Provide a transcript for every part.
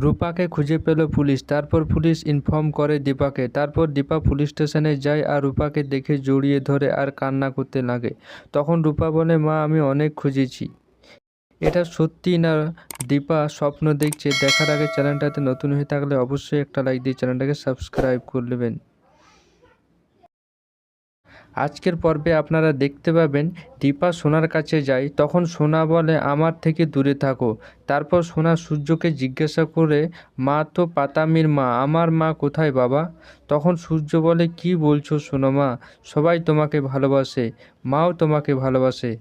রূপাকে খুঁজে পেল পুলিশ। তারপর পুলিশ ইনফর্ম করে দীপাকে। তারপর দীপা পুলিশ স্টেশনে যায় আর রূপাকে দেখে জড়িয়ে ধরে আর কান্না করতে লাগে। তখন রূপা বলে, মা আমি অনেক খুঁজেছি। এটা সত্যি না দীপা স্বপ্ন দেখছে? দেখার আগে চ্যানেলটাতে নতুন হয়ে থাকলে অবশ্যই একটা লাইক দিয়ে চ্যানেলটাকে সাবস্ক্রাইব করে নেবেন। আজকের পর্বে আপনারা দেখতে পাবেন দীপা সোনার কাছে যায়। তখন সোনা বলে, আমার থেকে দূরে থাকো। তারপর সোনা সূর্যকে জিজ্ঞাসা করে, মা তো পাতামির মা, আমার মা কোথায় বাবা? তখন সূর্য বলে, কি বলছো সোনা মা, সবাই তোমাকে ভালোবাসে, মাও তোমাকে ভালোবাসে।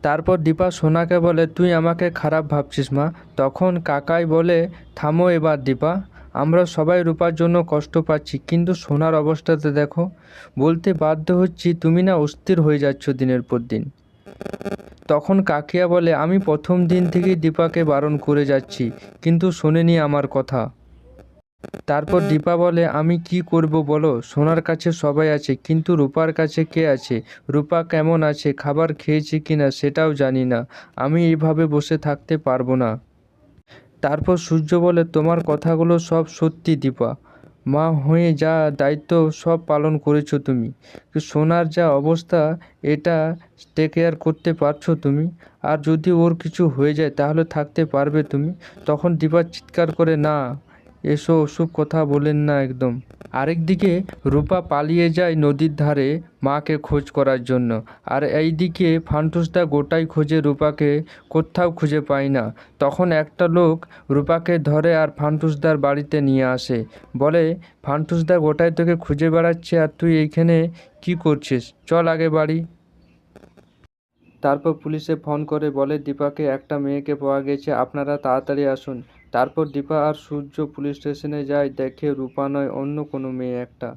তারপর দীপা সোনাকে বলে, তুই আমাকে খারাপ ভাবছিস মা। তখন কাকাই বলে, থামো এবার দীপা, আমরা সবাই রূপার জন্য কষ্ট পাচ্ছি, কিন্তু সোনার অবস্থাতে দেখো। বলতে বাধ্য হচ্ছি, তুমি না অস্থির হয়ে যাচ্ছ দিনের পর দিন। তখন কাকিয়া বলে, আমি প্রথম দিন থেকেই দীপাকে বারণ করে যাচ্ছি, কিন্তু শোনেনি আমার কথা। তারপর দীপা বলে, আমি কি করব বলো, সোনার কাছে সবাই আছে, কিন্তু রূপার কাছে কে আছে? রূপা কেমন আছে, খাবার খেয়েছে কিনা সেটাও জানি না। আমি এইভাবে বসে থাকতে পারবো না। তারপর সূর্য বলে, তোমার কথাগুলো সব সত্যি দীপা, মা হয়ে যা দায়িত্ব সব পালন করেছো তুমি। সোনার যা অবস্থা, এটা টেক কেয়ার করতে পারছো তুমি? আর যদি ওর কিছু হয়ে যায় তাহলে থাকতে পারবে তুমি? তখন দীপা চিৎকার করে, না, এসো ওসব কথা বলেন না একদম। আরেকদিকে রূপা পালিয়ে যায় নদীর ধারে মাকে খোঁজ করার জন্য। আর এইদিকে ফান্টুসদা গোটাই খোঁজে রূপাকে, কোথাও খুঁজে পায় না। তখন একটা লোক রূপাকে ধরে আর ফান্টুসদার বাড়িতে নিয়ে আসে। বলে, ফান্টুসদা গোটাই তোকে খুঁজে বেড়াচ্ছে আর তুই এইখানে কি করছিস, চল আগে বাড়ি। তারপর পুলিশে ফোন করে বলে, দীপাকে একটা মেয়েকে পাওয়া গেছে, আপনারা তাড়াতাড়ি আসুন। তারপর দীপা আর সূর্য পুলিশ স্টেশনে যায়, দেখে রূপা নয়, অন্য কোনো মেয়ে একটা।